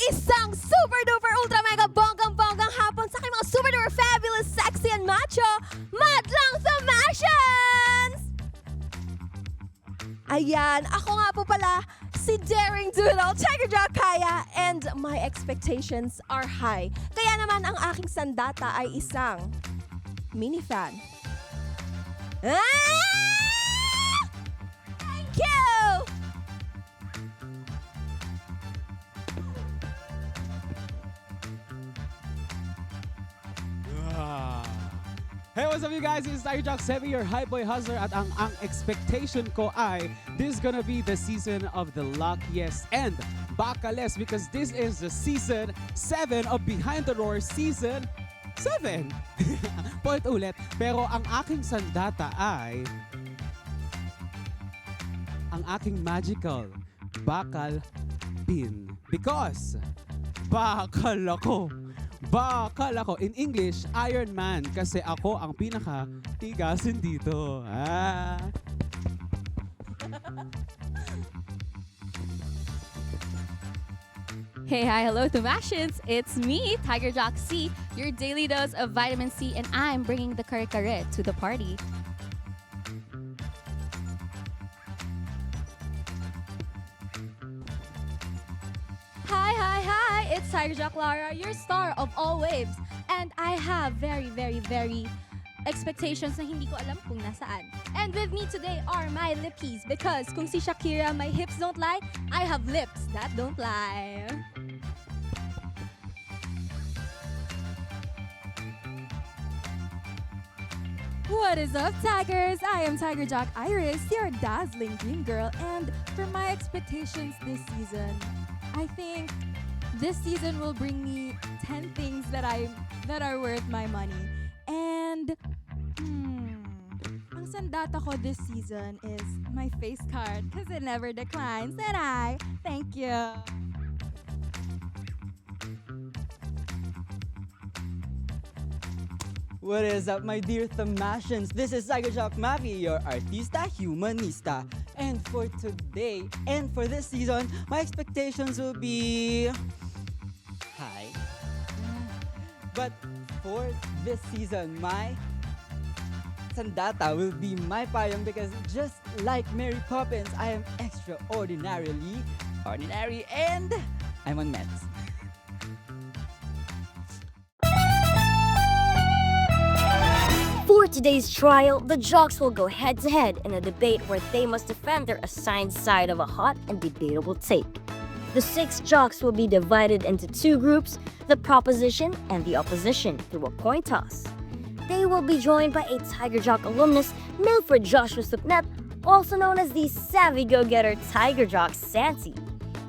Isang super duper ultra mega bonggang-bonggang hapon sa aking mga super duper fabulous, sexy and macho, madlang Thamasians! Ayan, ako nga po pala, si Daring Doodle, Tiger Jack Kaya, and my expectations are high. Kaya naman ang aking sandata ay isang mini fan. Ah! Thank you! Hey, what's up you guys? It's Tiger Jack Sevi, your high boy hustler at ang expectation ko ay this is gonna be the season of the luckiest and bakaless because this is the season 7 of Behind the Roar season 7. Point ulit. Pero ang aking sandata ay ang aking magical bakal pin because bakal ako. Bakal ako. In English, Iron Man. Kasi ako ang pinaka-tigasin dito. Hey, hi, hello, Thamasians! It's me, Tiger Jock C, your daily dose of vitamin C, and I'm bringing the kare-kare to the party. Hi! It's Tiger Jack Lara, your star of all waves. And I have very expectations na hindi ko alam kung nasaan. And with me today are my lippies because kung si Shakira, my hips don't lie, I have lips that don't lie. What is up, Tigers? I am Tiger Jack Iris, your dazzling dream girl, and for my expectations this season, I think this season will bring me 10 things that are worth my money. And ang sandata ko this season is my face card because it never declines. And I thank you. What is up, my dear Thamasians? This is Tiger Jack Mavi, your artista humanista. And for today, and for this season, my expectations will be high. But for this season, my sandata will be my payong because just like Mary Poppins, I am extraordinarily ordinary and I'm on meds. For today's trial, the jocks will go head-to-head in a debate where they must defend their assigned side of a hot and debatable take. The 6 jocks will be divided into 2 groups, the proposition and the opposition, through a coin toss. They will be joined by a Tiger Jock alumnus, Milford Joshua Supnet, also known as the savvy go-getter Tiger Jock Santi.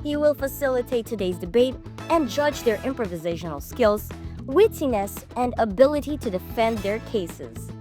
He will facilitate today's debate and judge their improvisational skills, wittiness, and ability to defend their cases.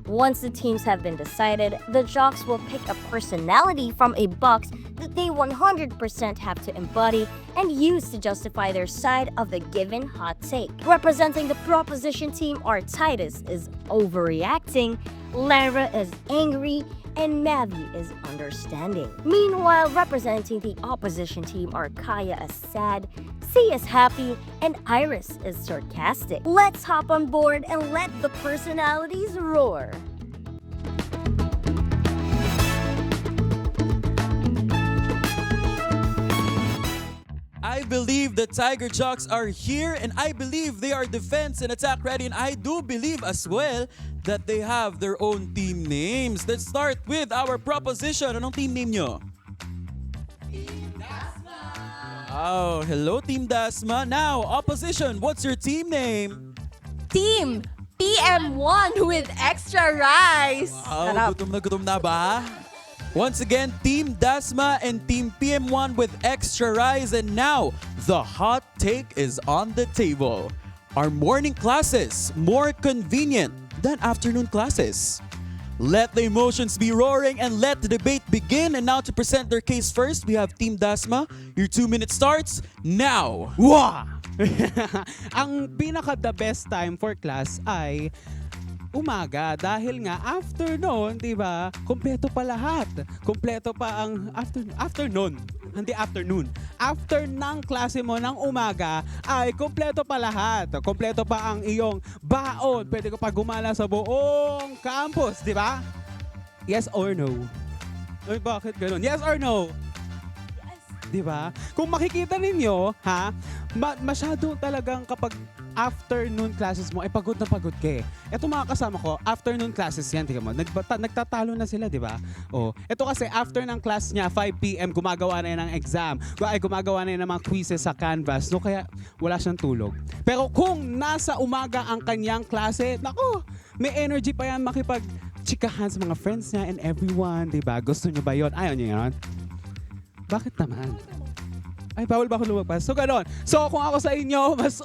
Once the teams have been decided, the jocks will pick a personality from a box that they 100% have to embody and use to justify their side of the given hot take. Representing the proposition team are Titus is overreacting, Lara is angry, and Mavi is understanding. Meanwhile, representing the opposition team are Kaya is sad, C is happy, and Iris is sarcastic. Let's hop on board and let the personalities roar. I believe the Tiger Jocks are here and I believe they are defense and attack ready, and I do believe as well that they have their own team names. Let's start with our proposition. Anong team name nyo? Team Dasma! Wow, hello Team Dasma. Now, opposition, what's your team name? Team PM1 with extra rice. Wow, gutom na ba? Once again, Team Dasma and Team PM1 with extra rice. And now, the hot take is on the table. Are morning classes more convenient than afternoon classes? Let the emotions be roaring and let the debate begin. And now to present their case first, we have Team Dasma. Your 2 minutes starts now. Wow! Ang pinaka-the best time for class ay umaga dahil nga afternoon, 'di ba? Kompleto pa lahat. Kompleto pa ang afternoon. Hindi afternoon. After ng klase mo ng umaga ay kompleto pa lahat. Kompleto pa ang iyong baon. Pwede ka pa gumala sa buong campus, 'di ba? Yes or no? Ay, bakit ganun? Yes or no? Di ba? Kung makikita ninyo, ha, masyado talagang kapag afternoon classes mo, ay pagod na pagod ka eh. Ito mga kasama ko, afternoon classes yan, tingnan mo, nagtatalo na sila, di ba? Oh, ito kasi after ng class niya, 5 p.m., gumagawa na yan ng exam, ay gumagawa na yan ng mga quizzes sa Canvas, no, kaya wala siyang tulog. Pero kung nasa umaga ang kanyang klase, nako, may energy pa yan makipag-chikahan sa mga friends niya and everyone, di ba? Gusto niyo ba yun? Ayaw niyo yun? Bakit naman? Ay, bawal ba ako lumagpas? So, ganon. So, kung ako sa inyo, mas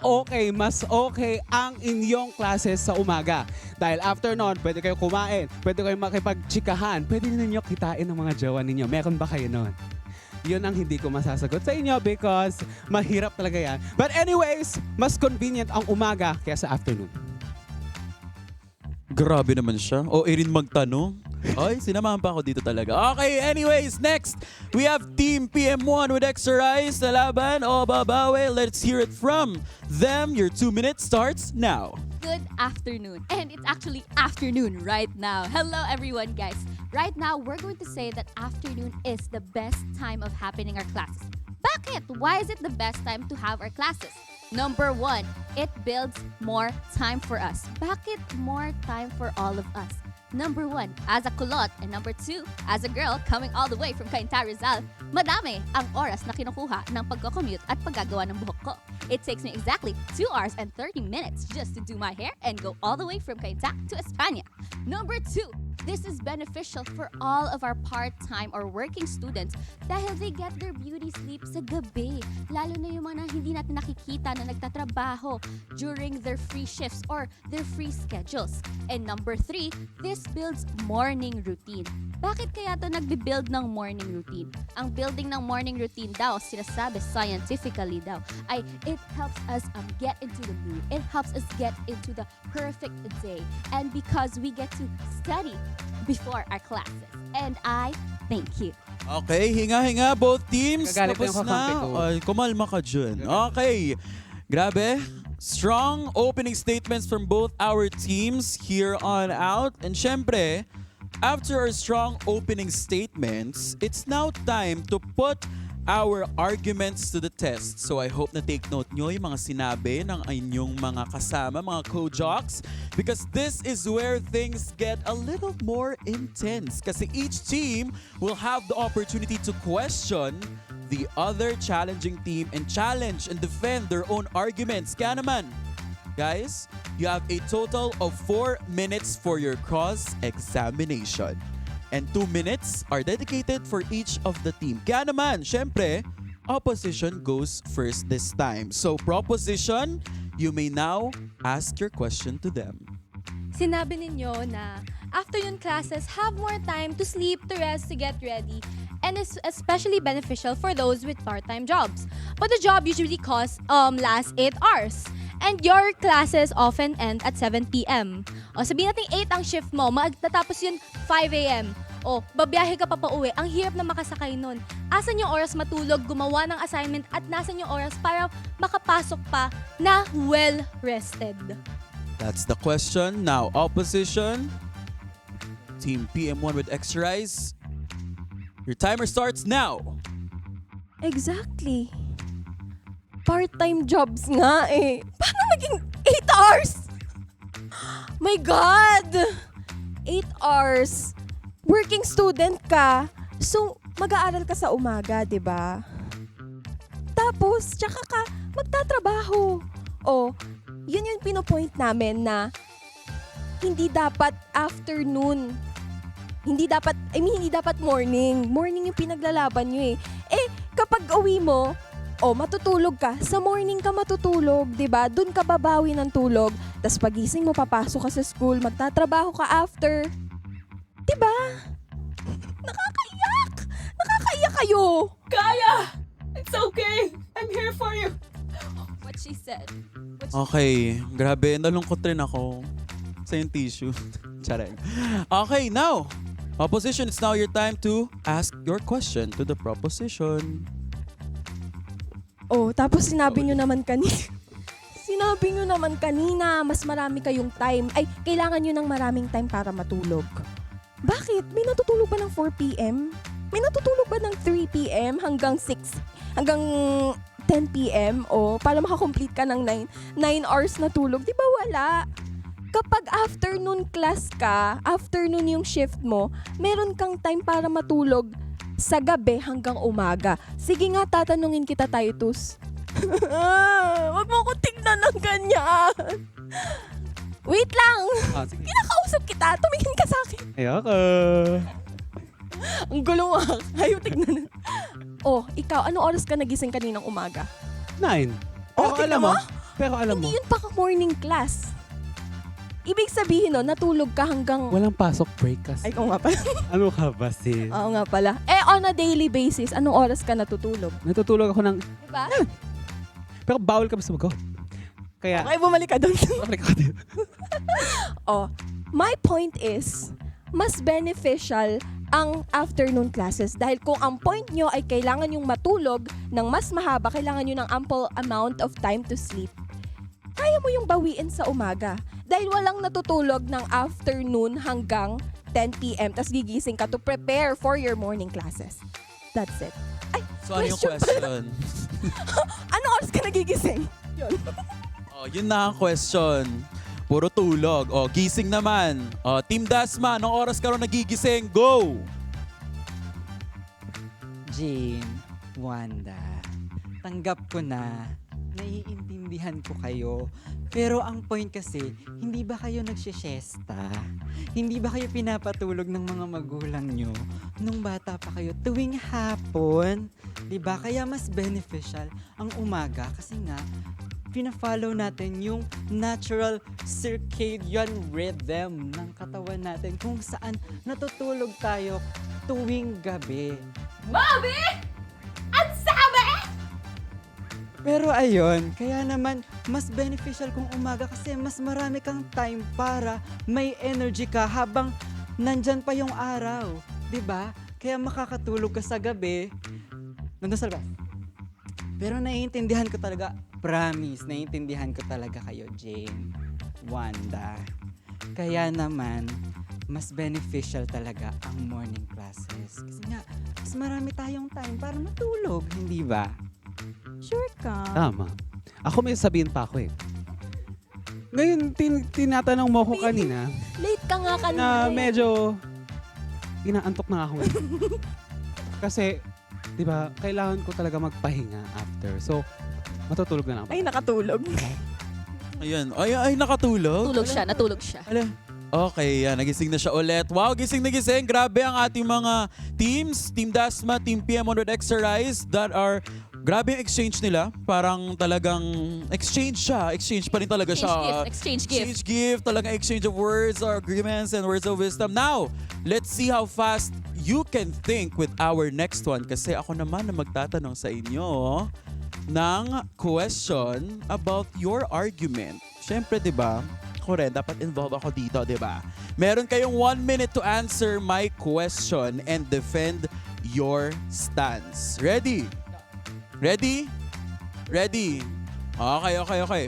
okay ang inyong classes sa umaga. Dahil after nun, pwede kayo kumain, pwede kayo makipag-chikahan, pwede ninyo kitain ng mga jowa ninyo. Meron ba kayo nun? Yun ang hindi ko masasagot sa inyo because mahirap talaga yan. But anyways, mas convenient ang umaga kaysa afternoon. Grabe naman siya. O Erin magtanong. Ay, sinamahan pa ako dito talaga. Okay, anyways, next, we have Team PM1 with Extra Rice. Laban o babawi. Let's hear it from them. Your 2 minutes starts now. Good afternoon. And it's actually afternoon right now. Hello everyone, guys. Right now, we're going to say that afternoon is the best time of happening our classes. Bakit? Why is it the best time to have our classes? Number 1, it builds more time for us. Bakit more time for all of us? Number 1, as a kulot. And number 2, as a girl coming all the way from Cainta Rizal, madami ang oras na kinukuha ng pagko-commute at paggagawa ng buhok ko. It takes me exactly 2 hours and 30 minutes just to do my hair and go all the way from Cainta to España. Number 2, this is beneficial for all of our part-time or working students dahil they get their beauty sleep sa gabi. Lalo na yung mga hindi natin nakikita na nagtatrabaho during their free shifts or their free schedules. And number 3, this builds morning routine. Bakit kaya to nagbi-build ng morning routine? Ang building ng morning routine daw, sinasabi scientifically daw, ay it helps us get into the mood. It helps us get into the perfect day. And because we get to study before our classes. And I thank you. Okay, hinga-hinga both teams. Nagagalit na Tapos yung kakampi na. ko. Ay, kumalma ka dyan. Okay. Grabe. Strong opening statements from both our teams here on out. And syempre, after our strong opening statements, it's now time to put our arguments to the test. So I hope na take note nyo yung mga sinabi ng inyong mga kasama, mga co-jocks, because this is where things get a little more intense. Kasi each team will have the opportunity to question the other challenging team and challenge and defend their own arguments. Kaya naman, guys, you have a total of 4 minutes for your cross-examination. And 2 minutes are dedicated for each of the team. Kaya naman, syempre, opposition goes first this time. So, proposition, you may now ask your question to them. Sinabi ninyo na afternoon classes have more time to sleep, to rest, to get ready, and is especially beneficial for those with part-time jobs. But the job usually lasts 8 hours. And your classes often end at 7 p.m. O sabihin natin 8 ang shift mo, magtatapos yun 5 a.m. O babiyahe ka pa pauwi, ang hirap na makasakay nun. Asan yung oras matulog, gumawa ng assignment, at nasan yung oras para makapasok pa na well-rested? That's the question. Now, opposition. Team PM1 with Extra Rice. Your timer starts now. Exactly. Part-time jobs nga eh. Paano maging 8 hours? My God! 8 hours. Working student ka, so mag-aaral ka sa umaga, di ba? Tapos, tsaka ka magtatrabaho. O, yun yung pinopoint namin na hindi dapat afternoon. Hindi dapat morning. Morning yung pinaglalaban nyo eh. Eh, kapag uwi mo, matutulog ka. Sa morning ka matutulog, 'di ba? Doon ka babawi ng tulog. Tapos pagising mo, papasok ka sa school, magtatrabaho ka after. 'Di ba? Nakakaiyak! Nakakaiyak kayo! Kaya! It's okay! I'm here for you! What she said. Okay, grabe, nalungkot rin ako. Sa yung tissue. Charing. Okay, now. Opposition, it's now your time to ask your question to the proposition. Oh, tapos sinabi nyo naman kanina. Sinabi nyo naman kanina, mas marami kayong time. Ay, kailangan nyo ng maraming time para matulog. Bakit? May natutulog ba ng 4 p.m.? May natutulog ba ng 3 p.m. hanggang 10 p.m. O para makakomplete ka ng 9 hours na tulog? Di ba wala? Kapag afternoon class ka, afternoon yung shift mo, meron kang time para matulog sa gabi hanggang umaga. Sige nga, tatanungin kita, Titus. Wag mo ko tignan ng ganyan. Wait lang. Sige. Kinakausap kita. Tumingin ka sa akin. Ayoko. Ang gulo nga. Ayaw tignan. Oh, ikaw, anong oras ka nagising kaninang umaga? 9. Oh, tignan mo? Pero alam mo, Hindi yun pa morning class. Ibig sabihin no, natulog ka hanggang... walang pasok break kasi. Ay, oo nga pala. Ano ka ba, sis? Oo nga pala. On a daily basis, anong oras ka natutulog? Natutulog ako ng... Diba? Pero bawal ka ba sumagot? Kaya... Okay, bumalik ka doon. Balik ako dito. My point is, mas beneficial ang afternoon classes dahil kung ang point nyo ay kailangan yung matulog ng mas mahaba, kailangan nyo ng ample amount of time to sleep, kaya mo yung bawiin sa umaga. Dahil walang natutulog ng afternoon hanggang 10 p.m. tas gigising ka to prepare for your morning classes. That's it. Ay, So, ano yung question question? anong oras ka nagigising? Yun. Yun na ang question. Puro tulog. Gising naman. Team Dasma, anong oras ka rin nagigising? Go! Jane, Wanda, tanggap ko na. Naiintindihan ko kayo. Pero ang point kasi, hindi ba kayo nagsisiesta? Hindi ba kayo pinapatulog ng mga magulang nyo nung bata pa kayo tuwing hapon? Diba? Kaya mas beneficial ang umaga kasi nga, pina-follow natin yung natural circadian rhythm ng katawan natin kung saan natutulog tayo tuwing gabi. Bobby! Ang sabi! Pero ayun, kaya naman mas beneficial kung umaga kasi mas marami kang time para may energy ka habang nandyan pa yung araw. 'Di ba? Kaya makakatulog ka sa gabi. Nandun sa labas. Pero naiintindihan ko talaga, promise, naiintindihan ko talaga kayo, Jane, Wanda. Kaya naman, mas beneficial talaga ang morning classes. Kasi nga, mas marami tayong time para matulog, hindi ba? Sure ka. Tama. Ako may sabihin pa ako eh. Ngayon, tinatanong mo ko kanina Late ka nga kanina. na eh. medyo inaantok na ako ngayon. Kasi, di ba, kailangan ko talaga magpahinga after. So, matutulog na lang ako. Ay, nakatulog. Ayun. Ay, nakatulog? Natulog siya. Ala. Okay, yan. Nagising na siya ulit. Wow, gising na gising. Grabe ang ating mga teams. Team Dasma, Team PM100 Extra Rise that are... Grabe yung exchange nila. Parang talagang exchange siya. Exchange pa rin talaga siya. Exchange Exchange gift. Talagang exchange of words or agreements and words of wisdom. Now, let's see how fast you can think with our next one. Kasi ako naman na magtatanong sa inyo ng question about your argument. Siyempre, di ba? Ako rin, dapat involve ako dito, di ba? Meron kayong 1 minute to answer my question and defend your stance. Ready? Ready? Ready? Okay.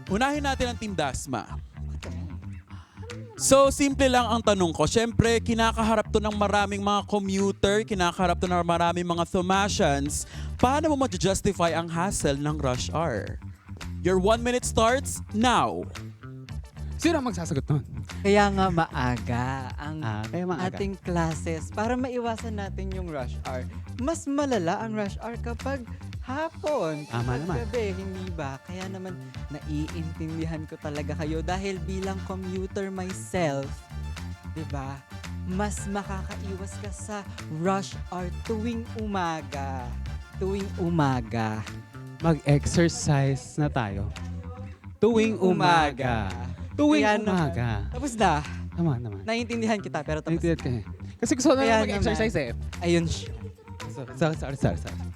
Unahin natin ang Team Dasma. So, simple lang ang tanong ko. Siyempre, kinakaharap to ng maraming mga commuter, kinakaharap to ng maraming mga Thomasians. Paano mo ma-justify ang hassle ng rush hour? Your 1 minute starts now. Sino ang magsasagot nun? Kaya nga maaga ang Kaya maaga. ating classes para maiwasan natin yung rush hour. Mas malala ang rush hour kapag hapon. Tama kapag naman. gabi, hindi ba? Kaya naman naiintindihan ko talaga kayo dahil bilang commuter myself, di ba? Mas makakaiwas ka sa rush hour tuwing umaga. Tuwing umaga. Mag-exercise na tayo. Tuwing umaga. Tuwing Kaya naman, umaga. Tapos na. Tama naman. Naiintindihan kita pero tapos Naiintindihan ka eh. Kasi gusto ko Kaya na mag-exercise eh. ayun siya.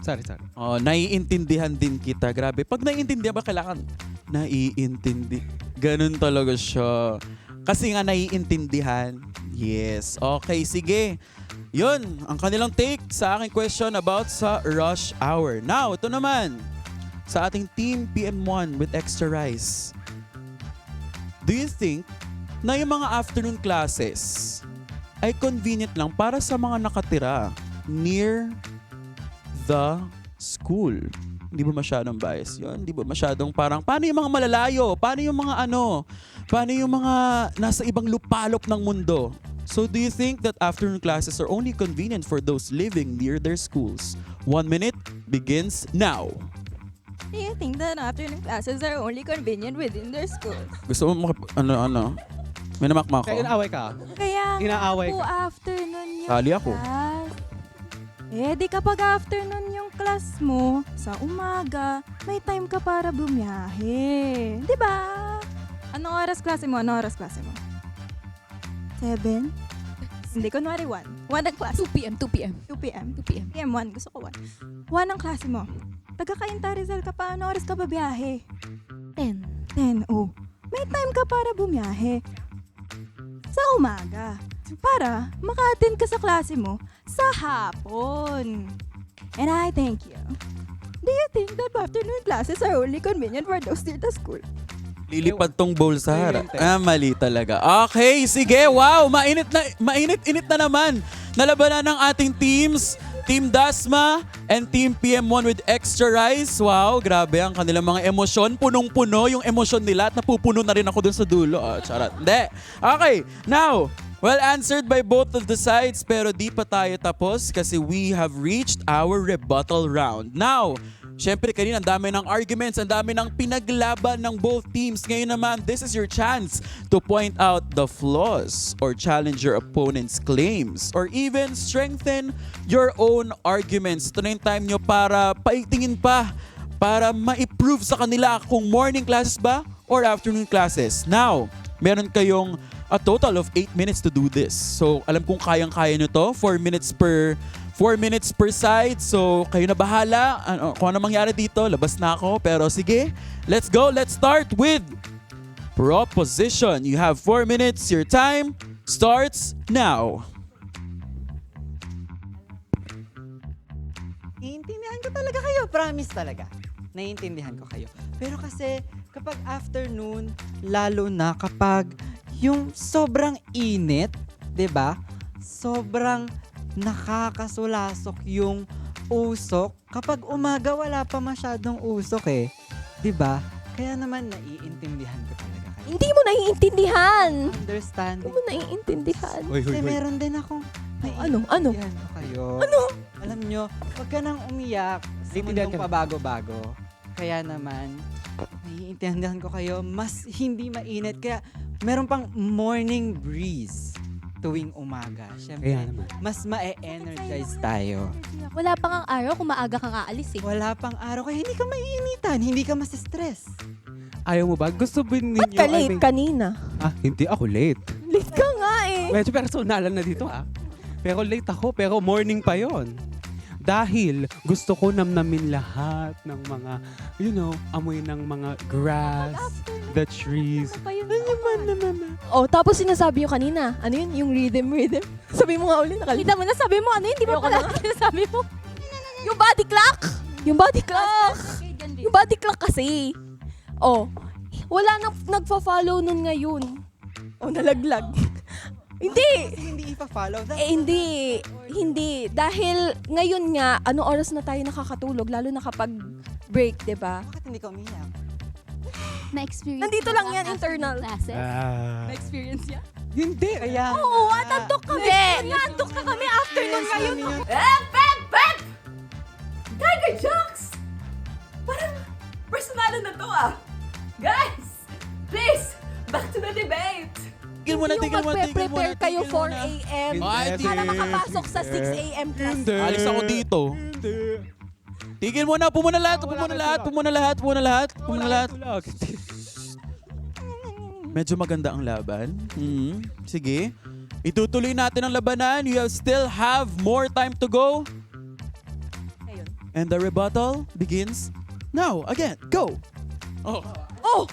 Sorry. Naiintindihan din kita. Grabe. Pag naiintindihan ba, kailangan Naiintindi. Ganun talaga siya. Kasi nga naiintindihan. Yes. Okay, sige. Yun, ang kanilang take sa aking question about sa rush hour. Now, ito naman. Sa ating team PM1 with extra rice. Do you think na yung mga afternoon classes ay convenient lang para sa mga nakatira near the school? Hindi ba masyadong bias yun? Hindi ba masyadong parang, paano yung mga malalayo? Paano yung mga ano? Paano yung mga nasa ibang lupalop ng mundo? So do you think that afternoon classes are only convenient for those living near their schools? 1 minute begins now. Do you think that afternoon classes are only convenient within their schools? Gusto mo ano? May namakmak Kaya ko. inaaway ka. Kaya Inaaway po ka. afternoon yung Sali ako. class. Eh, di kapag afternoon yung class mo, sa umaga, may time ka para bumiyahe. Di ba? Anong oras klase mo? 7? Hindi, kunwari 1. 1 ang klase. 2 p.m. 2 p.m. 2 p.m. 2 p.m. PM 1. Gusto ko 1. 1 ang klase mo. Taga-Cainta Rizal ka pa. Anong oras ka ba biyahe? 10. Oh. May time ka para bumiyahe. Sa umaga. Para maka-attend ka sa klase mo sa hapon. And I thank you. Do you think that afternoon classes are only convenient for those near the school? Lilipad tong bowl sa harap. Mainit. Mali talaga. Okay, sige. Wow, mainit na naman. Nalabanan ng ating teams. Team Dasma and Team PM1 with extra rice. Wow, grabe ang kanilang mga emosyon. Punong-puno yung emosyon nila at napupuno na rin ako dun sa dulo. Oh, charot. Hindi. Okay, now, well answered by both of the sides pero di pa tayo tapos kasi we have reached our rebuttal round. Now, syempre kanina ang dami ng arguments, ang dami ng pinaglaban ng both teams. Ngayon naman, this is your chance to point out the flaws or challenge your opponent's claims or even strengthen your own arguments. Ito na yung time nyo para paigtingin pa, para ma-improve sa kanila kung morning classes ba or afternoon classes. Now, meron kayong a total of 8 minutes to do this. So, alam kong kayang-kaya nyo to. 4 minutes per side. So, kayo na bahala. Kung ano mangyari dito, labas na ako. Pero sige, let's go. Let's start with proposition. You have 4 minutes. Your time starts now. Naiintindihan ko talaga kayo. Promise talaga. Naiintindihan ko kayo. Pero kasi kapag afternoon, lalo na kapag yung sobrang init, 'di ba? Sobrang nakakasulasok yung usok. Kapag umaga, wala pa masyadong usok eh. 'Di ba? Kaya naman naiintindihan ko talaga kayo. Hindi mo naiintindihan. Understanding. Hindi mo naiintindihan. Kasi meron din akong Ano? naiintindihan ko kayo. Ano? Alam nyo, wag ka nang umiyak sa Naiintindihan mundong ka na. pabago-bago. Kaya naman, naiintindihan ko kayo, mas hindi mainit. Kaya meron pang morning breeze tuwing umaga. Siyempre, Kaya naman. mas ma-energize tayo. Wala pang ang araw kung maaga kang aalis eh. Wala pang araw, kaya hindi ka maiinitan, hindi ka mas-stress. Ayaw mo ba? Gusto ba ninyo? Ba't ka late kanina? Hindi ako late. Late ka nga eh. Medyo personalan na dito Pero late ako, pero morning pa yon. Dahil gusto ko namnamin lahat ng mga, amoy ng mga grass, the trees. Oh, tapos sinasabi yung kanina, ano yun? Yung rhythm. Sabi mo nga uli, nakalimutan mo na, sabi mo, ano yun? Di ba pala sinasabi mo? Yung body clock! Yung body clock! Yung body clock kasi. Oh, wala nang nagfa-follow nun ngayon. Oh, nalaglag. Hindi! Kasi hindi ipa-follow. Hindi. Dahil ngayon nga, anong oras na tayo nakakatulog, lalo na kapag break, di ba? Bakit hindi ka umiyak? Na-experience Nandito mo lang ba yan, ang internal. classes? Na-experience niya? Hindi. Kaya Oo, antok kami. Antok ka kami afternoon ngayon. Tiger Jocks! Parang personalan na to Guys! Please! Back to the debate! Tigil mo na. Yung magpe-prepare kayo 4 a.m. Ay, para makapasok sa 6 a.m. class. Alis ako dito. Tigil mo na. Pumuna lahat. Medyo maganda ang laban. Sige. Itutuloy natin ang labanan. You still have more time to go. Ayun. And the rebuttal begins now. Again, go. Oh. Oh!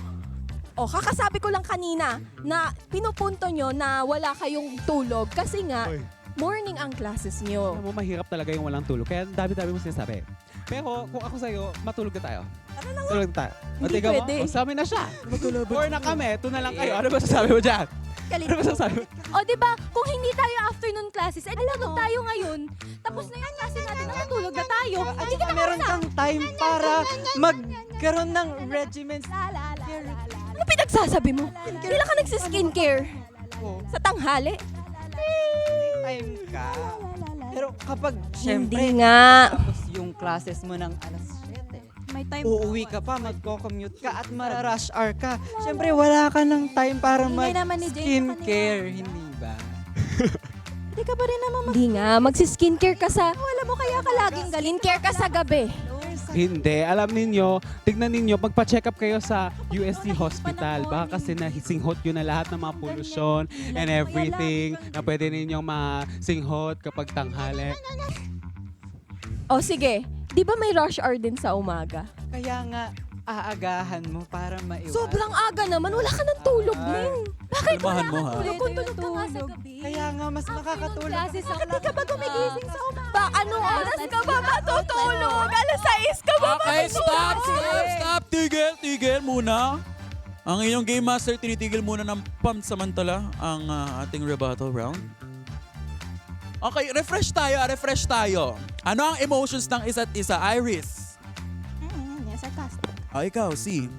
Oh, kakasabi ko lang kanina na pinupunto nyo na wala kayong tulog kasi nga, Oy. morning ang classes nyo. Alam mo, mahirap talaga yung walang tulog. Kaya ang dami-dami mo sinasabi. Pero kung ako sa'yo, matulog na tayo. Tulog na tayo. Hindi Tingnan mo, pwede. sa amin na siya. Or na kami, ito na lang kayo. Ano ba sasabi mo dyan? Ano ba sasabi mo? O, di ba? Kung hindi tayo afternoon classes, edi tulog tayo ngayon. Tapos na yung klase natin, natulog na tayo. At saka meron kang time para magkaroon ng regimens. Ano pinagsasabi mo? Kailan ka nagsiskincare? Oh, Sa tanghali? time ka. Pero kapag, syempre, Hindi nga. tapos yung classes mo ng alas 7, May time. uuwi ka pa, magko-commute ka at mara-rush hour ka. Syempre, wala ka ng time para Ingay naman ni Jane mag-skincare, hindi ba? Hindi ka pa rin naman Hindi nga. Magsiskincare ka sa... Wala mo kaya ka laging galing. Skincare ka sa gabi. Hindi. Alam ninyo, tignan ninyo, magpa-check up kayo sa UST Hospital. Baka kasi nasinghot yun na lahat ng mga pollution and everything na pwede ninyong masinghot kapag tanghali. O sige, di ba may rush hour din sa umaga? Kaya nga, aagahan mo para maiwas. Sobrang aga naman. Wala ka ng tulog, Ning. Bakit Kalmahan mo, ha? Tulog kung tulog ka nga sa gabi. Kaya nga, mas makakatulog. Classes ang Bakit di ka ba gumigising sa umaga? Ba, anong oras ka ba matutulog? Alas 6 ka ba Okay, stop! matutulog? Stop! Tigil muna. Ang inyong Game Master, tinitigil muna ng pansamantala ang ating rebuttal round. Okay, refresh tayo. Ano ang emotions ng isa't isa, Iris? Sarcastic. Ikaw, si.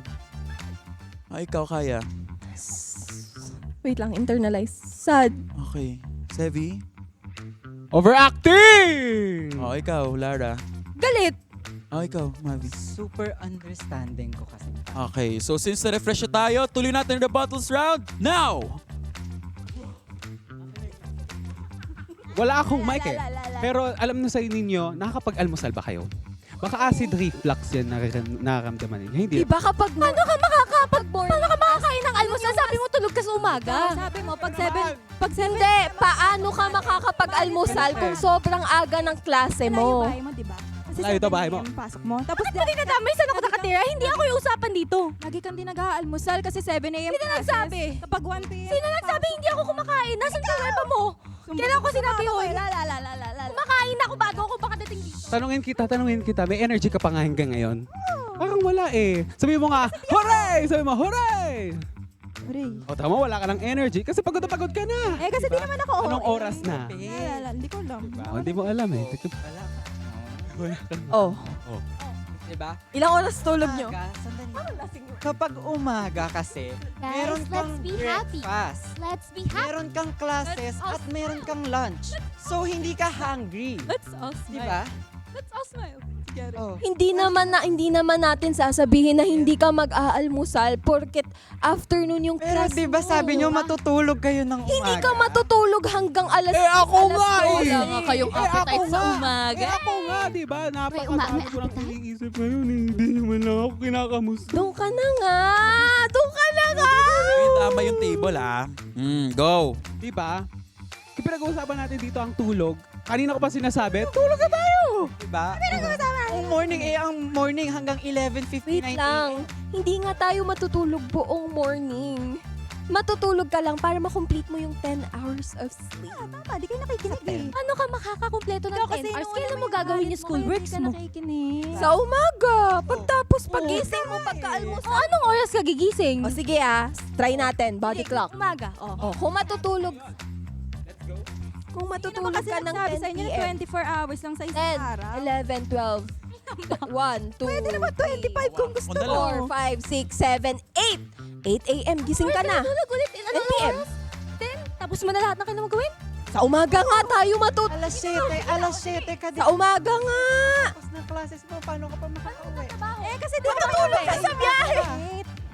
Ikaw, kaya. Wait lang, internalize. Sad. Okay. Sevi? Overacting! Ikaw, Lara. Galit. Ikaw, Mavi. Super understanding ko kasi. Okay, so since na-refresh na tayo, tuloy natin ang rebuttals round now! Wala akong mic eh. Pero alam na sa ninyo, nakakapag-almusal ba kayo? Baka acid reflux yan nararamdaman ninyo. Hindi. Diba kapag... Paano ka Paano ka makakain ng almusal? Sabi mo tulog ka sa umaga. Sabi mo, pag 7, Hindi, paano ka makakapag-almusal kung sobrang aga ng klase mo? bahay mo, di ba? Kasi Layo to, bahay mo. 7 AM pasok mo. Tapos Bakit mo dinadamay? Saan ako nakatira? Hindi ako yung usapan dito. lagi kang di nag-aalmusal kasi 7 AM Sino nagsabi? Kapag 1 PM. Sino nagsabi hindi ako kumakain? Nasaan ka mo? Kailan ko sinabi yun? Kumakain ako bago ako makadating dito. Tanungin kita, may energy ka pa nga hanggang ngayon? Parang wala eh. Sabi mo nga, hooray! Sabi mo, hooray! Hooray. O tama, wala ka ng energy kasi pagod na pagod ka na. Eh, kasi di naman ako. Anong oras na? Hindi ko alam. Hindi mo alam eh. Wala ka. Oh. Diba? Ilang oras tulog nyo? Umaga, sandali. Kapag umaga kasi, Guys, meron kang let's be happy. breakfast. Let's be happy. Meron kang classes at meron kang lunch. So, hindi ka hungry. Let's all Diba? Let's all smile. Oh. Hindi naman natin sasabihin na hindi ka mag-aalmusal porket afternoon yung Pero class diba mo. sabi nyo matutulog kayo ng umaga? Hindi ka matutulog hanggang alas ako alas nga eh. 12. Wala nga kayong appetite sa umaga. Ako nga, di ba? May Napakadami ko lang appetite? iniisip ngayon eh. Hindi naman lang ako kinakamusta. Doon ka na nga! Doon ka na nga! Okay, tama yung table, Go! Di ba? Kaya pinag-uusapan natin dito ang tulog. Kanina ko pa sinasabi, tulog na tayo! Diba? Ang morning hanggang 11:59 Wait lang. Hindi nga tayo matutulog buong morning. Matutulog ka lang para makomplete mo yung 10 hours of sleep. Tama, di kayo nakikinig eh. Ano ka makakakumpleto ng 10 hours? Kailan mo gagawin yung schoolworks mo? Sa umaga. Pagtapos pagising mo, pagka-almusal. Anong oras ka gigising? O sige try natin. Body clock. Umaga. Oh, kung matutulog. Kung matutulog Kasi ka ng nagsabi 10 sa inyo na p.m. 24 hours lang sa isang 10, araw. 11, 12, 1, 2, Pwede naman 25 kung gusto Kung mo. 4, 5, 6, 7, 8. 8 a.m. gising ka na. Tulog ulit. 10 p.m. Tapos mo na lahat ng kailangan gawin? Sa umaga nga tayo matutulog. alas 7 ka Sa umaga nga. Tapos ng classes mo, paano ka pa makakauwi? Eh, kasi di Matutulog ka sa biyahe.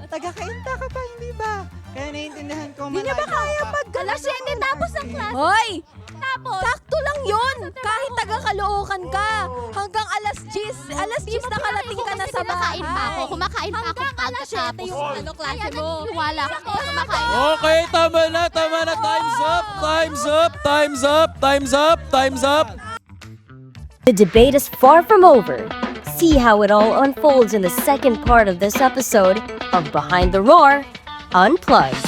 Taga-kainta ka pa, hindi ba? Kaya naiintindihan ko Hindi niya ba kaya Alas 7 tapos ang class. Hoy! Tapos? Sakto lang yun. Kahit taga-Caloocan ka. Hanggang alas 10 nakalating ka na sa bahay. Kumakain pa ako pagkatapos. yung klase mo. Wala ako. Kumakain. Okay, tama na. Time's up. The debate is far from over. see how it all unfolds in the second part of this episode of Behind the Roar Unplugged.